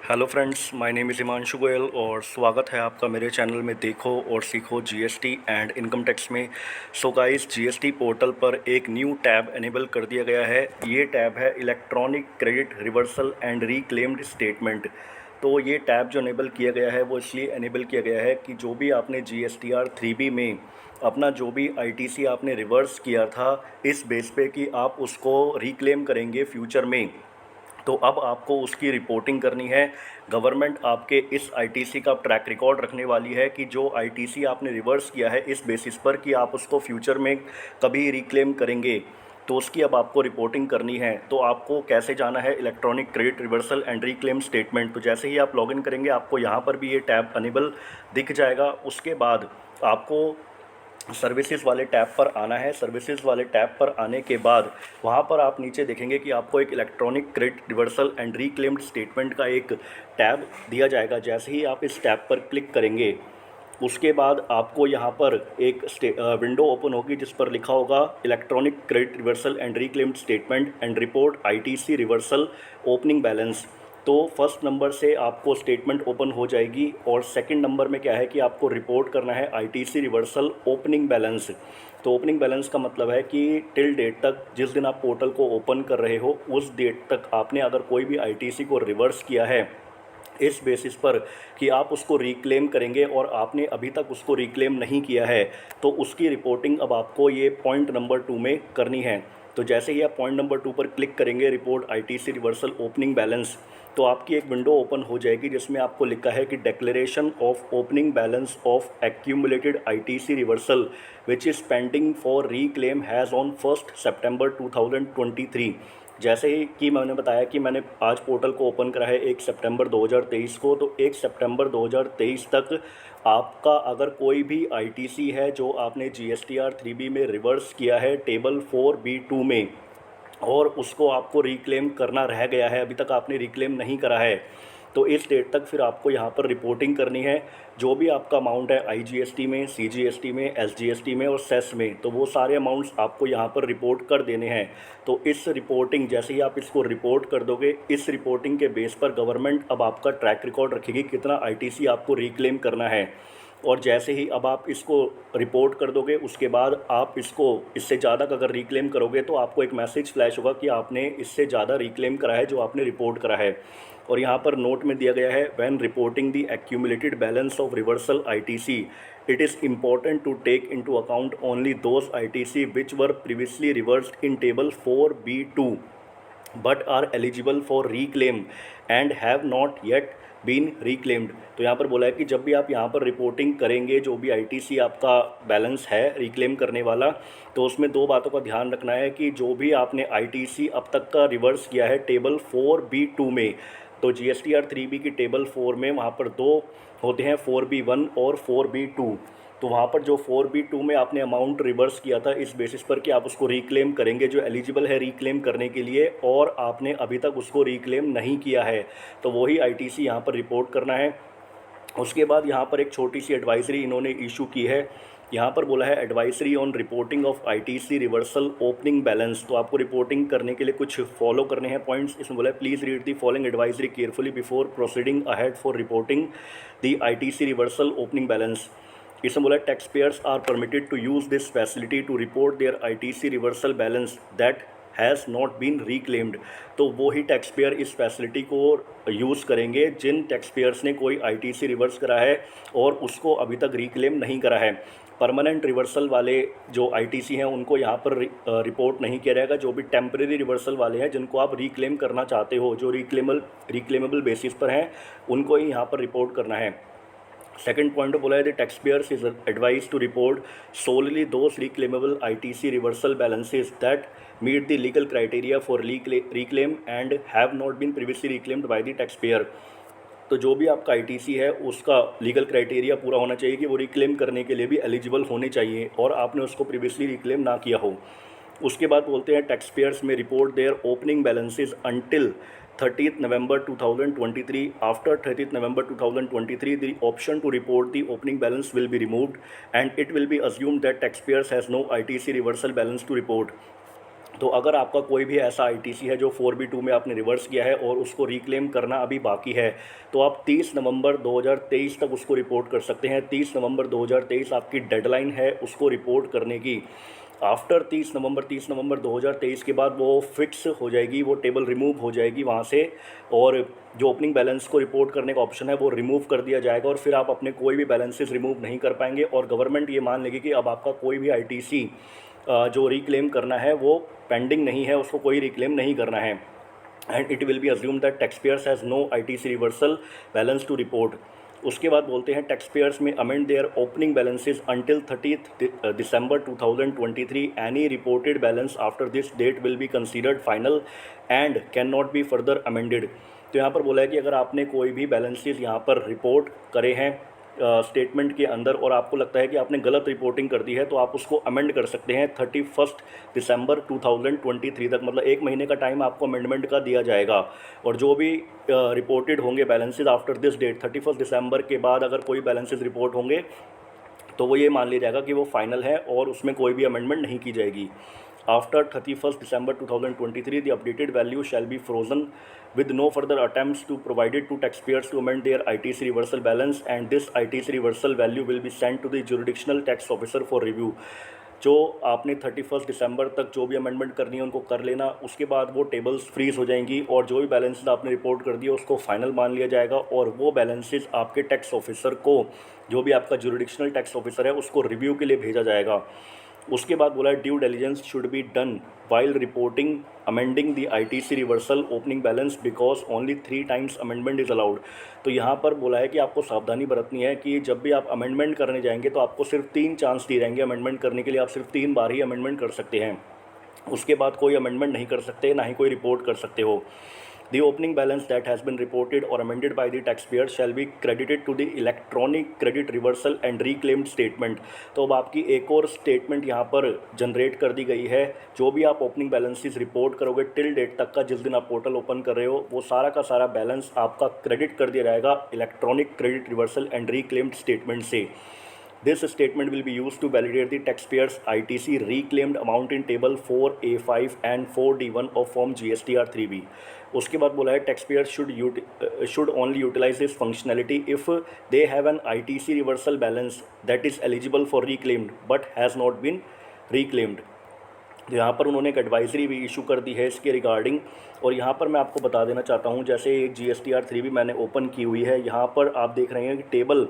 Hello friends, my name is Himanshu Goyal और स्वागत है आपका मेरे चैनल में देखो और सीखो जीएसटी एंड इनकम टैक्स में। सो गाइस, जीएसटी पोर्टल पर एक न्यू टैब एनेबल कर दिया गया है। ये टैब है electronic credit reversal and reclaimed statement. तो ये टैब जो एनेबल किया गया है वो इसलिए एनेबल किया गया है कि जो भी आपने GSTR 3B में अपना जो भी आईटीसी आपने रिवर्स किया था, इस बेस पे कि आप उसको रिक्लेम करेंगे फ्यूचर में, तो अब आपको उसकी रिपोर्टिंग करनी है। गवर्नमेंट आपके इस आईटीसी का ट्रैक रिकॉर्ड रखने वाली है कि जो आईटीसी आपने रिवर्स किया है इस बेसिस पर कि आप उसको फ्यूचर में कभी रिक्लेम करेंगे, तो उसकी अब आपको रिपोर्टिंग करनी है। तो आपको कैसे जाना है, electronic credit reversal and reclaim statement. तो जैसे ही आप लॉगिन करेंगे आपको यहाँ पर भी ये टैब अनेबल दिख जाएगा। उसके बाद आपको सर्विसेज वाले टैब पर आना है। सर्विसेज वाले टैब पर आने के बाद वहाँ पर आप नीचे देखेंगे कि आपको एक electronic credit reversal and reclaimed statement का एक टैब दिया जाएगा। जैसे ही आप इस टैब पर क्लिक करेंगे उसके बाद आपको यहाँ पर एक विंडो ओपन होगी जिस पर लिखा होगा electronic credit reversal and reclaimed statement and report ITC reversal opening balance. तो फर्स्ट नंबर से आपको स्टेटमेंट ओपन हो जाएगी और सेकंड नंबर में क्या है कि आपको रिपोर्ट करना है आईटीसी रिवर्सल ओपनिंग बैलेंस। तो ओपनिंग बैलेंस का मतलब है कि टिल डेट तक, जिस दिन आप पोर्टल को ओपन कर रहे हो उस डेट तक आपने अगर कोई भी आईटीसी को रिवर्स किया है इस बेसिस पर कि आप उसको रिक्लेम करेंगे और आपने अभी तक उसको रिक्लेम नहीं किया है, तो उसकी रिपोर्टिंग अब आपको ये पॉइंट नंबर 2 में करनी है। तो जैसे ही आप पॉइंट नंबर 2 पर क्लिक करेंगे, report ITC reversal opening balance, तो आपकी एक विंडो ओपन हो जाएगी जिसमें आपको लिखा है कि declaration of opening balance of accumulated ITC reversal which is pending for reclaim has on 1 सितंबर 2023। जैसे ही कि मैंने बताया कि मैंने आज पोर्टल को ओपन करा है 1 सितंबर 2023 को, तो 1 सितंबर 2023 तक आपका अगर कोई भी आईटीसी है जो आपने GSTR 3B में रिवर्स किया है टेबल 4B2 में और उसको आपको रिक्लेम करना रह गया है, अभी तक आपने रिक्लेम नहीं करा है, तो इस डेट तक फिर आपको यहाँ पर रिपोर्टिंग करनी है। जो भी आपका अमाउंट है IGST में, CGST में, SGST में और सेस में, तो वो सारे अमाउंट्स आपको यहाँ पर रिपोर्ट कर देने हैं। तो इस रिपोर्टिंग, जैसे ही आप इसको रिपोर्ट कर दोगे, इस रिपोर्टिंग के बेस पर गवर्नमेंट अब आपका ट्रैक रिकॉर्ड रखेगी कितना आईटीसी आपको रिक्लेम करना है। और जैसे ही अब आप इसको रिपोर्ट कर दोगे उसके बाद आप इसको इससे ज़्यादा अगर रिक्लेम करोगे तो आपको एक मैसेज फ्लैश होगा कि आपने इससे ज़्यादा रिक्लेम करा है जो आपने रिपोर्ट करा है। और यहाँ पर नोट में दिया गया है, when reporting the accumulated balance of reversal ITC it is important to take into account only those ITC which were previously reversed in table 4B2 but are eligible for reclaim and have not yet been reclaimed. तो यहाँ पर बोला है कि जब भी आप यहाँ पर रिपोर्टिंग करेंगे जो भी आईटीसी आपका बैलेंस है रिक्लेम करने वाला, तो उसमें दो बातों का ध्यान रखना है कि जो भी आपने आईटीसी अब तक का रिवर्स किया है टेबल 4B2 में, तो GSTR 3B की टेबल 4 में वहाँ पर दो होते हैं, 4B1 और 4B2। तो वहाँ पर जो 4B2 में आपने अमाउंट रिवर्स किया था इस बेसिस पर कि आप उसको रिक्लेम करेंगे, जो एलिजिबल है रिक्लेम करने के लिए, और आपने अभी तक उसको रिक्लेम नहीं किया है, तो वही आईटीसी यहाँ पर रिपोर्ट करना है। उसके बाद यहाँ पर एक छोटी सी एडवाइजरी इन्होंने इशू की है। यहाँ पर बोला है advisory on reporting of ITC reversal opening balance. तो आपको रिपोर्टिंग करने के लिए कुछ फॉलो करने हैं पॉइंट्स। इसमें बोला है please read the following advisory carefully before proceeding ahead for reporting the ITC reversal opening balance. इसमें बोला tax payers are permitted to use this facility to report their ITC reversal balance that has not been reclaimed. तो वो ही tax payer इस facility को use करेंगे जिन tax payers ने कोई आईटीसी रिवर्स करा है और उसको अभी तक रिक्लेम नहीं करा है। परमानेंट रिवर्सल वाले जो आईटीसी हैं उनको यहाँ पर रिपोर्ट नहीं किया जाएगा। जो भी टेम्परेरी रिवर्सल वाले हैं जिनको आप रिक्लेम करना चाहते हो, जो रिक्लेमेबल बेसिस पर हैं, उनको ही यहाँ पर रिपोर्ट करना है। सेकंड पॉइंट बोला है the taxpayers is advise to report solely those reclaimable ITC reversal balances that meet the legal criteria for reclaim and have not been previously reclaimed by the taxpayer. तो जो भी आपका ITC है उसका legal criteria पूरा होना चाहिए कि वो रिक्लेम करने के लिए भी एलिजिबल होने चाहिए और आपने उसको प्रीवियसली रिक्लेम ना किया हो। उसके बाद बोलते हैं tax payers may report their opening balances until 30th November 2023. After 30th November 2023, the option to report the opening balance will be removed and it will be assumed that taxpayers has no ITC reversal balance to report. तो अगर आपका कोई भी ऐसा ITC है जो 4B2 में आपने रिवर्स किया है और उसको रिक्लेम करना अभी बाकी है, तो आप 30 नवंबर 2023 तक उसको रिपोर्ट कर सकते हैं। 30 नवंबर 2023 आपकी डेडलाइन है उसको रिपोर्ट करने की। आफ्टर 30 नवंबर 2023 के बाद वो फिक्स हो जाएगी, वो टेबल रिमूव हो जाएगी वहाँ से, और जो ओपनिंग बैलेंस को रिपोर्ट करने का ऑप्शन है वो रिमूव कर दिया जाएगा, और फिर आप अपने कोई भी बैलेंसेस रिमूव नहीं कर पाएंगे, और गवर्नमेंट ये मान लेगी कि अब आपका कोई भी आईटीसी जो रिक्लेम करना है वो पेंडिंग नहीं है, उसको कोई रिक्लेम नहीं करना है। And it will be assume that tax payers has no ITC reversal balance to report. उसके बाद बोलते हैं tax payers may amend their opening balances until 30 December 2023। Any reported balance after this date will be considered final and can not be further amended. तो यहाँ पर बोला है कि अगर आपने कोई भी बैलेंसेज यहाँ पर रिपोर्ट करे हैं स्टेटमेंट के अंदर, और आपको लगता है कि आपने गलत रिपोर्टिंग कर दी है, तो आप उसको अमेंड कर सकते हैं 31 दिसंबर 2023 तक। मतलब 1 महीने का टाइम आपको अमेंडमेंट का दिया जाएगा, और जो भी रिपोर्टेड होंगे बैलेंसेज आफ्टर दिस डेट 31 दिसंबर के बाद अगर कोई बैलेंसेज रिपोर्ट होंगे तो वो ये मान लिया जाएगा कि वो फाइनल है और उसमें कोई भी अमेंडमेंट नहीं की जाएगी। After 31st December 2023, the updated value shall be frozen with no further attempts to provided to taxpayers to amend their ITC reversal balance, and this ITC reversal value will be sent to the jurisdictional tax officer for review। जो आपने 31 दिसंबर तक जो भी amendment करनी है उनको कर लेना, उसके बाद वो टेबल्स फ्रीज हो जाएंगी, और जो भी बैलेंसेज आपने रिपोर्ट कर दिए उसको फाइनल मान लिया जाएगा, और वो बैलेंसेज आपके टैक्स ऑफिसर को, जो भी आपका जुरिडिक्शनल टैक्स ऑफिसर है, उसको रिव्यू के लिए भेजा जाएगा। उसके बाद बोला है due diligence should be done while reporting amending the ITC reversal opening balance because only 3 times amendment is allowed. तो यहाँ पर बोला है कि आपको सावधानी बरतनी है कि जब भी आप अमेंडमेंट करने जाएंगे तो आपको सिर्फ 3 चांस दिए जाएंगे अमेंडमेंट करने के लिए। आप सिर्फ 3 बार ही अमेंडमेंट कर सकते हैं, उसके बाद कोई अमेंडमेंट नहीं कर सकते, ना ही कोई रिपोर्ट कर सकते हो। The opening balance that has been reported or amended by the taxpayer shall be credited to the electronic credit reversal and reclaimed statement। तो अब आपकी एक और स्टेटमेंट यहाँ पर जनरेट कर दी गई है। जो भी आप ओपनिंग बैलेंसेस रिपोर्ट करोगे टिल डेट तक का, जिस दिन आप पोर्टल ओपन कर रहे हो, वो सारा का सारा बैलेंस आपका क्रेडिट कर दिया जाएगा electronic credit reversal and reclaimed statement से। This statement will be used to validate the taxpayer's ITC reclaimed amount in table 4A5 and 4D1 of form GSTR 3B। उसके बाद बोला है taxpayer should only utilize this functionality if they have an ITC reversal balance that is eligible for reclaimed but has not been reclaimed। तो यहाँ पर उन्होंने एक advisory भी इशू कर दी है इसके रिगार्डिंग, और यहाँ पर मैं आपको बता देना चाहता हूँ, जैसे एक GSTR 3B मैंने ओपन की हुई है, यहाँ पर आप देख रहे हैं कि टेबल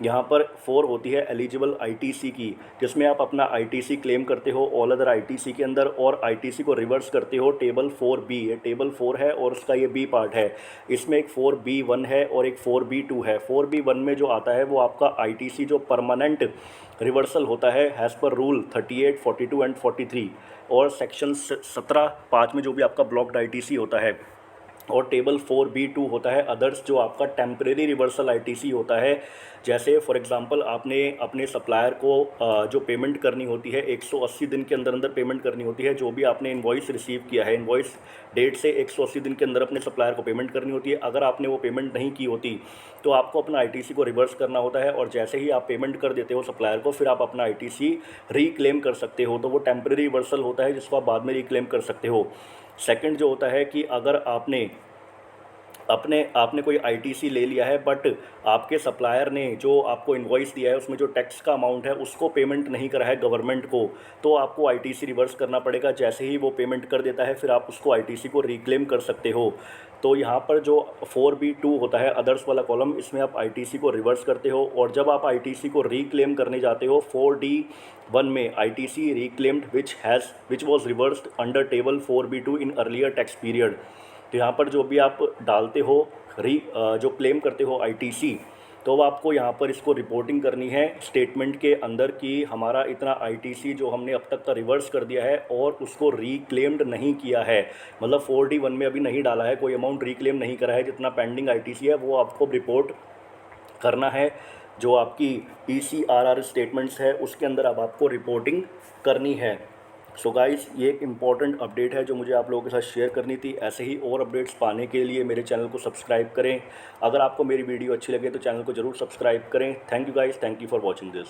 यहाँ पर 4 होती है एलिजिबल आईटीसी की, जिसमें आप अपना आईटीसी क्लेम करते हो ऑल अदर आईटीसी के अंदर, और आईटीसी को रिवर्स करते हो टेबल 4B। ये टेबल 4 है और उसका ये बी पार्ट है। इसमें एक 4B1 है और एक 4B2 है। 4B1 में जो आता है वो आपका आईटीसी जो परमानेंट रिवर्सल होता है हैज़ पर रूल 38, 42 एंड 43, और सेक्शन 17(5) में जो भी आपका ब्लॉक्ड आईटीसी होता है, और टेबल 4B2 होता है अदर्स, जो आपका टेम्परेरी रिवर्सल आईटीसी होता है। जैसे फॉर एग्जांपल आपने अपने सप्लायर को जो पेमेंट करनी होती है 180 दिन के अंदर अंदर पेमेंट करनी होती है। जो भी आपने इनवॉइस रिसीव किया है, इनवॉइस डेट से 180 दिन के अंदर अपने सप्लायर को पेमेंट करनी होती है। अगर आपने वो पेमेंट नहीं की होती तो आपको अपना आईटीसी को रिवर्स करना होता है, और जैसे ही आप पेमेंट कर देते हो सप्लायर को, फिर आप अपना आईटीसी रिक्लेम कर सकते हो। तो वो टेम्परेरी रिवर्सल होता है जिसको आप बाद में रिक्लेम कर सकते हो। सेकंड जो होता है कि अगर आपने कोई आईटीसी ले लिया है बट आपके सप्लायर ने जो आपको इनवॉइस दिया है उसमें जो टैक्स का अमाउंट है उसको पेमेंट नहीं करा है गवर्नमेंट को, तो आपको आईटीसी रिवर्स करना पड़ेगा। जैसे ही वो पेमेंट कर देता है फिर आप उसको आईटीसी को रिक्लेम कर सकते हो। तो यहाँ पर जो 4B2 होता है अदर्स वाला कॉलम, इसमें आप आईटीसी को रिवर्स करते हो, और जब आप आईटीसी को रिक्लेम करने जाते हो 4D1 में ITC reclaimed which was reversed under table 4B2 in earlier tax period. तो यहाँ पर जो भी आप डालते हो जो क्लेम करते हो आईटीसी, तो आपको यहाँ पर इसको रिपोर्टिंग करनी है स्टेटमेंट के अंदर कि हमारा इतना आईटीसी जो हमने अब तक का रिवर्स कर दिया है और उसको रिक्लेम्ड नहीं किया है, मतलब 4D1 में अभी नहीं डाला है, कोई अमाउंट रिक्लेम नहीं करा है, जितना पेंडिंग आईटीसी है वो आपको रिपोर्ट करना है। जो आपकी PCRR स्टेटमेंट्स है उसके अंदर अब आपको रिपोर्टिंग करनी है। सो गाइस, ये एक इम्पॉर्टेंट अपडेट है जो मुझे आप लोगों के साथ शेयर करनी थी। ऐसे ही और अपडेट्स पाने के लिए मेरे चैनल को सब्सक्राइब करें। अगर आपको मेरी वीडियो अच्छी लगे तो चैनल को ज़रूर सब्सक्राइब करें। Thank you guys, thank you for watching this.